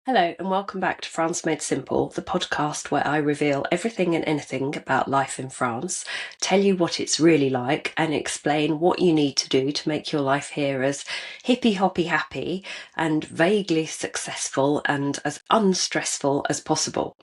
Hello, and welcome back to France Made Simple, the podcast where I reveal everything and anything about life in France, tell you what it's really like, and explain what you need to do to make your life here as hippy hoppy happy and vaguely successful and as unstressful as possible.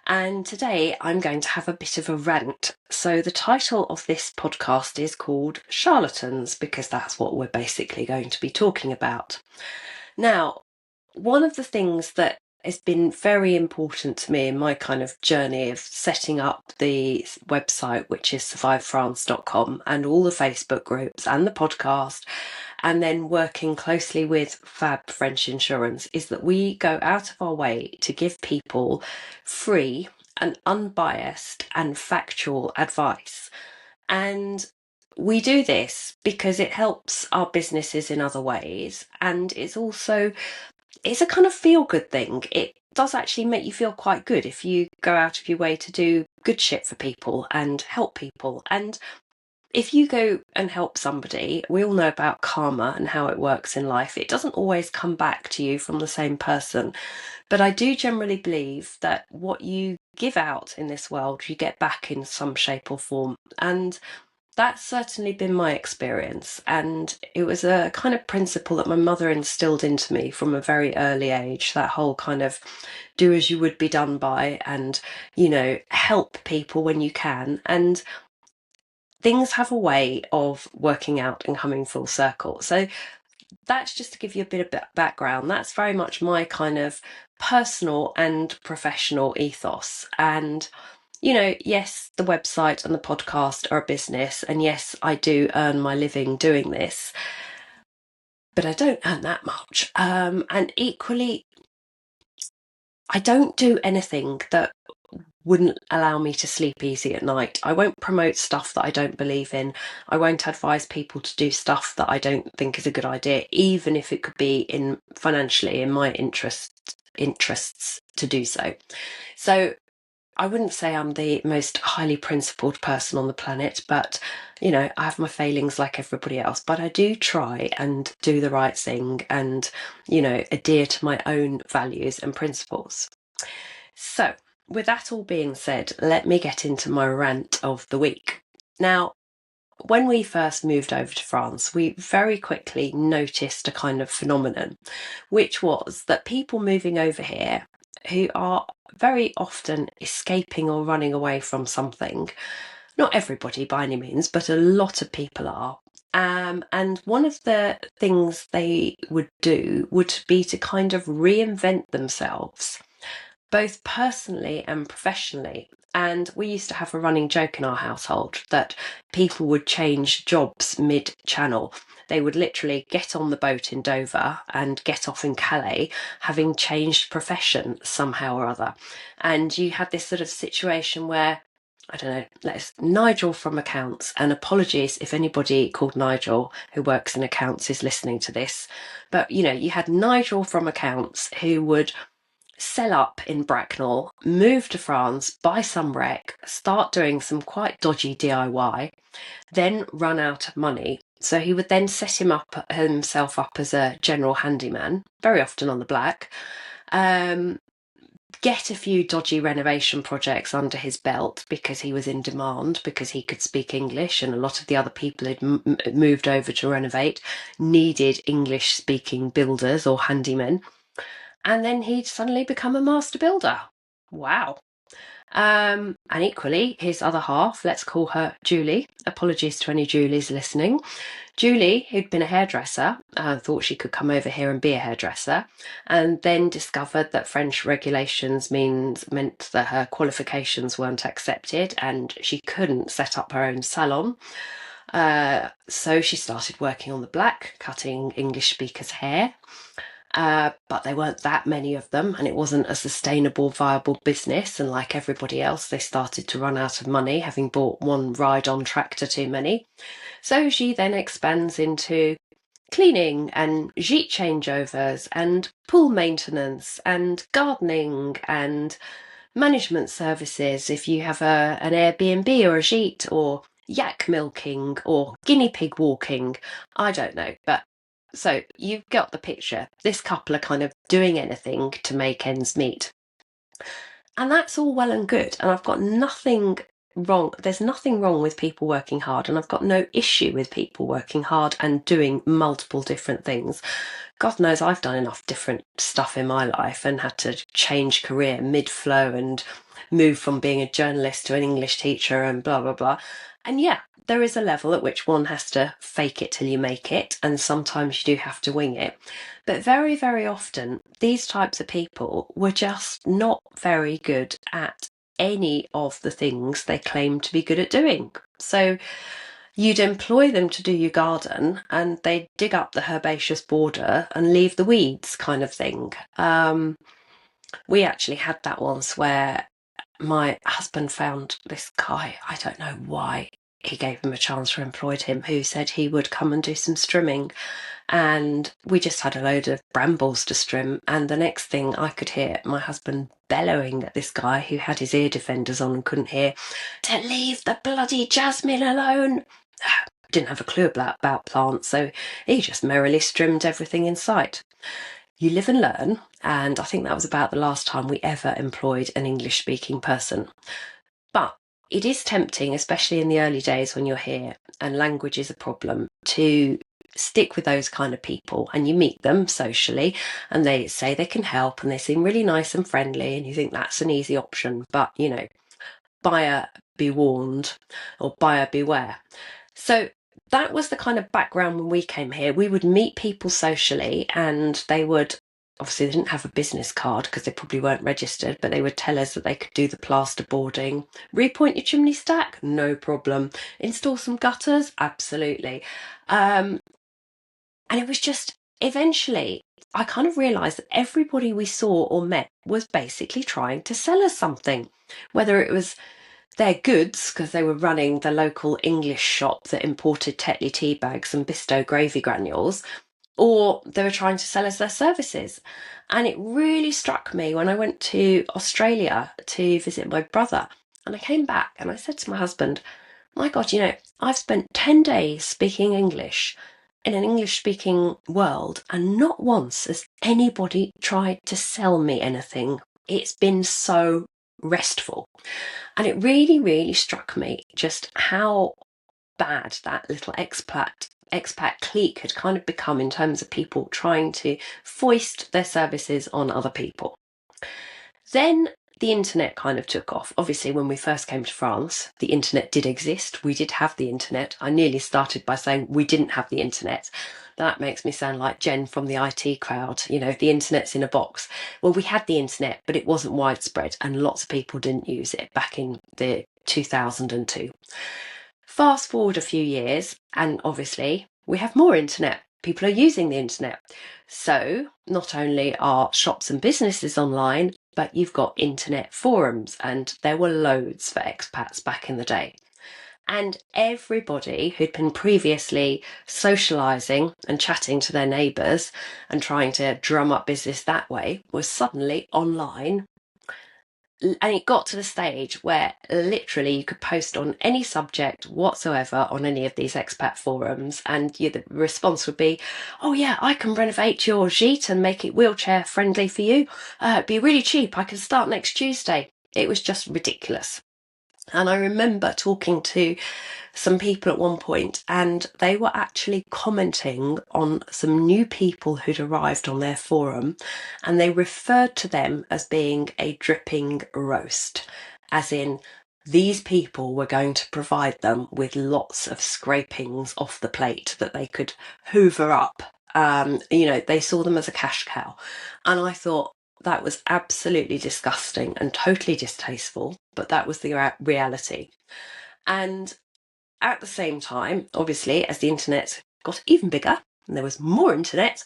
And today I'm going to have a bit of a rant. So, the title of this podcast is called Charlatans, because that's what we're basically going to be talking about. Now, one of the things that has been very important to me in my kind of journey of setting up the website, which is survivefrance.com, and all the Facebook groups and the podcast, and then working closely with Fab French Insurance, is that we go out of our way to give people free and unbiased and factual advice. And we do this because it helps our businesses in other ways, and it's a kind of feel good thing. It does actually make you feel quite good if you go out of your way to do good shit for people and help people. And if you go and help somebody, we all know about karma and how it works in life. It doesn't always come back to you from the same person. But I do generally believe that what you give out in this world, you get back in some shape or form. And that's certainly been my experience, and it was a kind of principle that my mother instilled into me from a very early age, that whole kind of do as you would be done by, and help people when you can. And things have a way of working out and coming full circle. So that's just to give you a bit of background. That's very much my kind of personal and professional ethos. And yes, the website and the podcast are a business, and yes, I do earn my living doing this, but I don't earn that much. And equally, I don't do anything that wouldn't allow me to sleep easy at night. I won't promote stuff that I don't believe in. I won't advise people to do stuff that I don't think is a good idea, even if it could be financially in my interests to do so. So I wouldn't say I'm the most highly principled person on the planet, but I have my failings like everybody else. But I do try and do the right thing and, adhere to my own values and principles. So, with that all being said, let me get into my rant of the week. Now, when we first moved over to France, we very quickly noticed a kind of phenomenon, which was that people moving over here who are very often escaping or running away from something, not everybody by any means, but a lot of people are. And one of the things they would do would be to kind of reinvent themselves, both personally and professionally. And we used to have a running joke in our household that people would change jobs mid-channel. They would literally get on the boat in Dover and get off in Calais, having changed profession somehow or other. And you had this sort of situation where, I don't know, Nigel from accounts, and apologies if anybody called Nigel who works in accounts is listening to this, but you had Nigel from accounts who would sell up in Bracknell, move to France, buy some wreck, start doing some quite dodgy DIY, then run out of money. So he would then set himself up as a general handyman, very often on the black, get a few dodgy renovation projects under his belt because he was in demand, because he could speak English, and a lot of the other people who'd moved over to renovate needed English speaking builders or handymen. And then he'd suddenly become a master builder. Wow. And equally, his other half, let's call her Julie. Apologies to any Julies listening. Julie, who'd been a hairdresser, thought she could come over here and be a hairdresser, and then discovered that French regulations meant that her qualifications weren't accepted and she couldn't set up her own salon. So she started working on the black, cutting English speakers' hair. But there weren't that many of them, and it wasn't a sustainable, viable business. And like everybody else, they started to run out of money, having bought one ride-on tractor too many. So she then expands into cleaning and gîte changeovers and pool maintenance and gardening and management services. If you have an Airbnb or a gîte, or yak milking or guinea pig walking, I don't know, but So you've got the picture. This couple are kind of doing anything to make ends meet. And that's all well and good. And I've got nothing wrong. There's nothing wrong with people working hard. And I've got no issue with people working hard and doing multiple different things. God knows I've done enough different stuff in my life and had to change career mid-flow and move from being a journalist to an English teacher and blah, blah, blah. And yeah, there is a level at which one has to fake it till you make it. And sometimes you do have to wing it. But very, very often, these types of people were just not very good at any of the things they claim to be good at doing. So you'd employ them to do your garden and they'd dig up the herbaceous border and leave the weeds, kind of thing. We actually had that once where my husband found this guy, I don't know why he gave him a chance or employed him, who said he would come and do some strimming. And we just had a load of brambles to trim. And the next thing I could hear my husband bellowing at this guy who had his ear defenders on and couldn't hear, to leave the bloody jasmine alone. Didn't have a clue about plants, so he just merrily trimmed everything in sight. You live and learn, and I think that was about the last time we ever employed an English-speaking person. But it is tempting, especially in the early days when you're here and language is a problem, to stick with those kind of people, and you meet them socially and they say they can help and they seem really nice and friendly and you think that's an easy option. But, you know, buyer be warned or buyer beware. So that was the kind of background when we came here. We would meet people socially and they would, obviously they didn't have a business card because they probably weren't registered, but they would tell us that they could do the plasterboarding. Repoint your chimney stack? No problem. Install some gutters? Absolutely. And it was just, eventually, I kind of realised that everybody we saw or met was basically trying to sell us something, whether it was their goods, because they were running the local English shop that imported Tetley tea bags and Bisto gravy granules, or they were trying to sell us their services. And it really struck me when I went to Australia to visit my brother. And I came back and I said to my husband, my God, you know, I've spent 10 days speaking English in an English-speaking world, and not once has anybody tried to sell me anything. It's been so restful. And it really, really struck me just how bad that little expat clique had kind of become in terms of people trying to foist their services on other people. Then the internet kind of took off. Obviously, when we first came to France, the internet did exist. We did have the internet. I nearly started by saying we didn't have the internet. That makes me sound like Jen from the IT crowd. You know, the internet's in a box. Well, we had the internet, but it wasn't widespread and lots of people didn't use it back in the 2002. Fast forward a few years, and obviously we have more internet. People are using the internet. So not only are shops and businesses online, but you've got internet forums, and there were loads for expats back in the day. And everybody who'd been previously socialising and chatting to their neighbours and trying to drum up business that way was suddenly online. And it got to the stage where literally you could post on any subject whatsoever on any of these expat forums, and the response would be, oh yeah, I can renovate your gîte and make it wheelchair friendly for you. It'd be really cheap. I can start next Tuesday. It was just ridiculous. And I remember talking to some people at one point, and they were actually commenting on some new people who'd arrived on their forum, and they referred to them as being a dripping roast, as in these people were going to provide them with lots of scrapings off the plate that they could hoover up. You know, they saw them as a cash cow. And I thought, that was absolutely disgusting and totally distasteful, but that was the reality. And at the same time, obviously, as the internet got even bigger and there was more internet,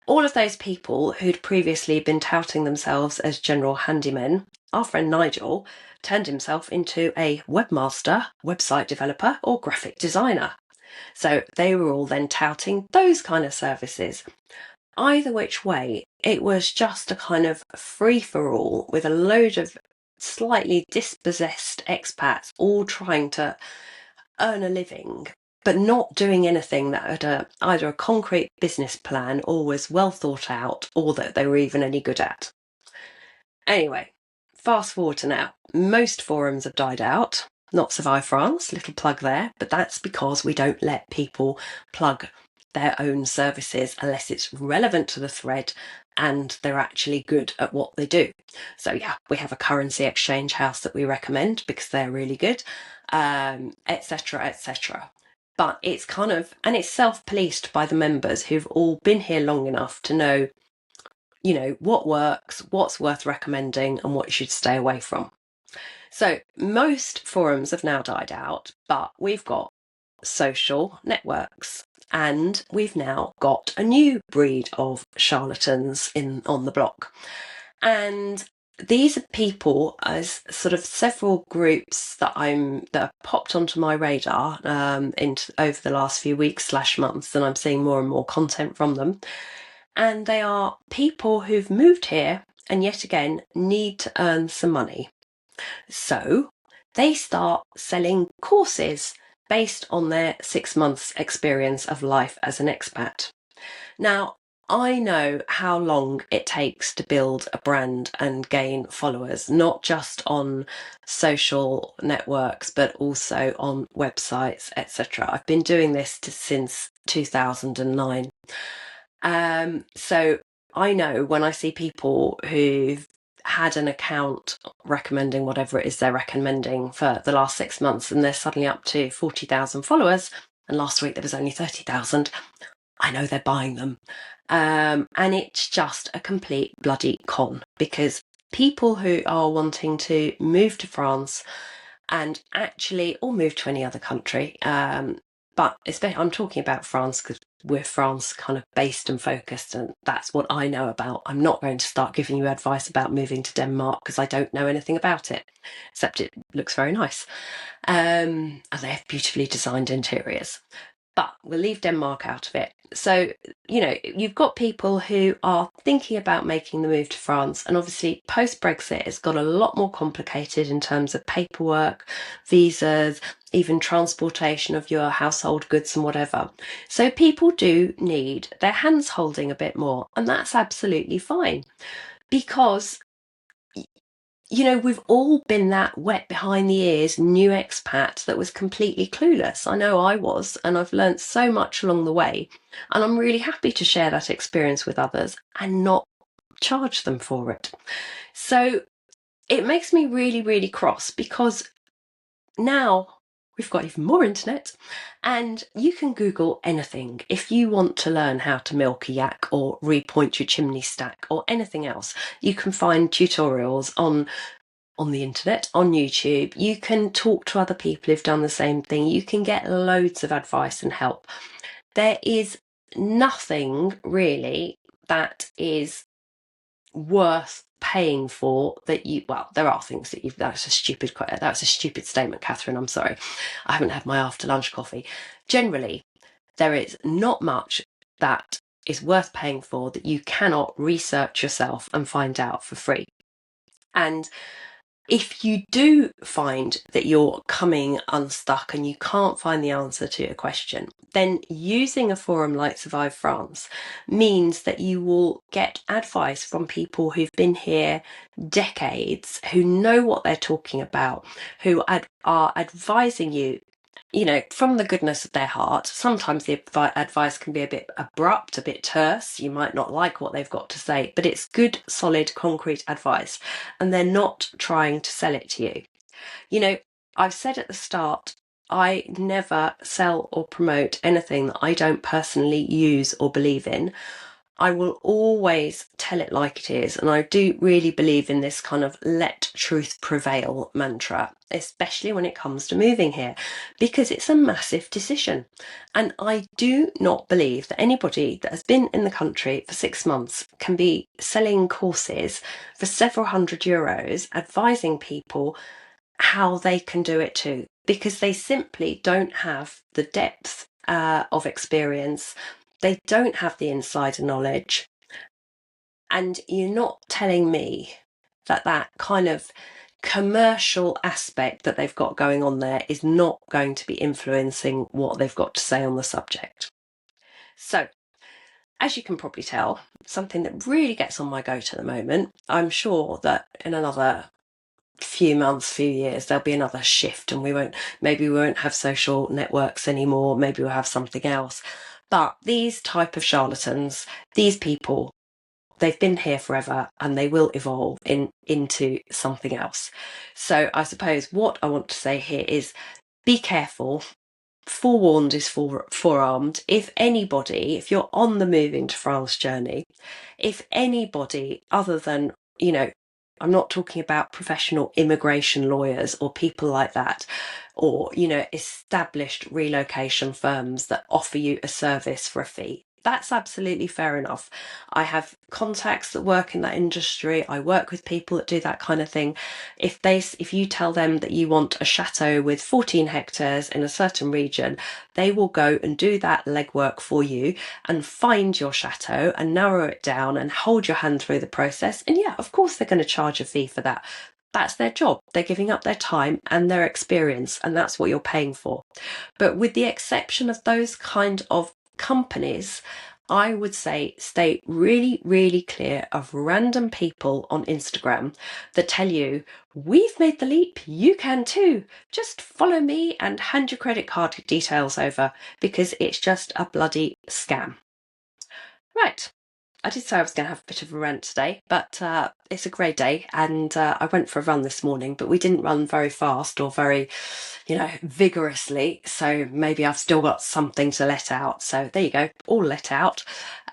all of those people who'd previously been touting themselves as general handymen, our friend Nigel turned himself into a webmaster, website developer, or graphic designer. So they were all then touting those kind of services. Either which way, it was just a kind of free-for-all with a load of slightly dispossessed expats all trying to earn a living but not doing anything that had either a concrete business plan or was well thought out, or that they were even any good at. Anyway, fast forward to now. Most forums have died out. Not Survive France, little plug there, but that's because we don't let people plug their own services unless it's relevant to the thread and they're actually good at what they do. So yeah, we have a currency exchange house that we recommend because they're really good, etc., etc. But it's and it's self-policed by the members who've all been here long enough to know, what works, what's worth recommending, and what you should stay away from. So most forums have now died out, but we've got social networks, and we've now got a new breed of charlatans on the block. And these are people, as sort of several groups that have popped onto my radar over the last few weeks / months, and I'm seeing more and more content from them. And they are people who've moved here and yet again need to earn some money. So they start selling courses based on their 6 months experience of life as an expat. Now, I know how long it takes to build a brand and gain followers, not just on social networks, but also on websites, etc. I've been doing this since 2009. So I know when I see people who've had an account recommending whatever it is they're recommending for the last 6 months, and they're suddenly up to 40,000 followers, and last week there was only 30,000, I know they're buying them. And it's just a complete bloody con, because people who are wanting to move to France and actually, or move to any other country, but especially I'm talking about France because we're France kind of based and focused, and that's what I know about. I'm not going to start giving you advice about moving to Denmark because I don't know anything about it, except it looks very nice. And they have beautifully designed interiors. But we'll leave Denmark out of it. So, you've got people who are thinking about making the move to France, and obviously post-Brexit it's got a lot more complicated in terms of paperwork, visas, even transportation of your household goods and whatever. So people do need their hands holding a bit more, and that's absolutely fine, because we've all been that wet behind the ears new expat that was completely clueless. I know I was, and I've learnt so much along the way, and I'm really happy to share that experience with others and not charge them for it. So it makes me really, really cross, because now we've got even more internet, and you can Google anything. If you want to learn how to milk a yak or repoint your chimney stack or anything else, you can find tutorials on the internet, on YouTube. You can talk to other people who've done the same thing. You can get loads of advice and help. There is nothing really that is worth paying for there are things that that's a stupid statement, Catherine, I'm sorry. I haven't had my after lunch coffee. Generally, there is not much that is worth paying for that you cannot research yourself and find out for free. And if you do find that you're coming unstuck and you can't find the answer to a question, then using a forum like Survive France means that you will get advice from people who've been here decades, who know what they're talking about, who are advising you, from the goodness of their heart. Sometimes the advice can be a bit abrupt, a bit terse. You might not like what they've got to say, but it's good, solid, concrete advice, and they're not trying to sell it to you. I've said at the start, I never sell or promote anything that I don't personally use or believe in. I will always tell it like it is, and I do really believe in this kind of let truth prevail mantra, especially when it comes to moving here, because it's a massive decision. And I do not believe that anybody that has been in the country for 6 months can be selling courses for several €100 advising people how they can do it too, because they simply don't have the depth of experience. They don't have the insider knowledge. And you're not telling me that kind of commercial aspect that they've got going on there is not going to be influencing what they've got to say on the subject. So, as you can probably tell, something that really gets on my goat at the moment, I'm sure that in another few months, few years, there'll be another shift, and maybe we won't have social networks anymore, maybe we'll have something else. But these type of charlatans, these people, they've been here forever and they will evolve into something else. So I suppose what I want to say here is be careful. Forewarned is forearmed. If you're on the moving to France journey, if anybody other than, I'm not talking about professional immigration lawyers or people like that, or, established relocation firms that offer you a service for a fee. That's absolutely fair enough. I have contacts that work in that industry. I work with people that do that kind of thing. If you tell them that you want a chateau with 14 hectares in a certain region, they will go and do that legwork for you and find your chateau and narrow it down and hold your hand through the process. And yeah, of course they're going to charge a fee for that. That's their job. They're giving up their time and their experience, and that's what you're paying for. But with the exception of those kind of companies, I would say stay really, really clear of random people on Instagram that tell you, we've made the leap, you can too. Just follow me and hand your credit card details over, because it's just a bloody scam. Right. I did say I was going to have a bit of a rant today, but it's a grey day, and I went for a run this morning, but we didn't run very fast or very, vigorously. So maybe I've still got something to let out. So there you go, all let out.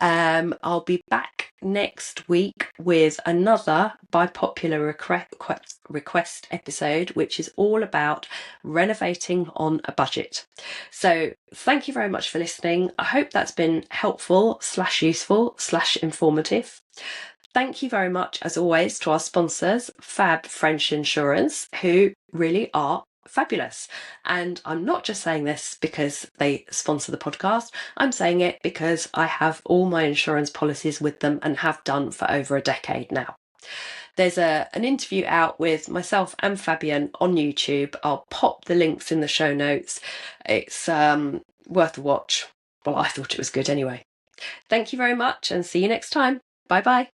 I'll be back next week with another by popular request episode, which is all about renovating on a budget. So thank you very much for listening. I hope that's been helpful / useful / informative. Thank you very much, as always, to our sponsors, Fab French Insurance, who really are fabulous. And I'm not just saying this because they sponsor the podcast. I'm saying it because I have all my insurance policies with them and have done for over a decade now. There's an interview out with myself and Fabian on YouTube. I'll pop the links in the show notes. It's worth a watch. Well, I thought it was good anyway. Thank you very much, and see you next time. Bye bye.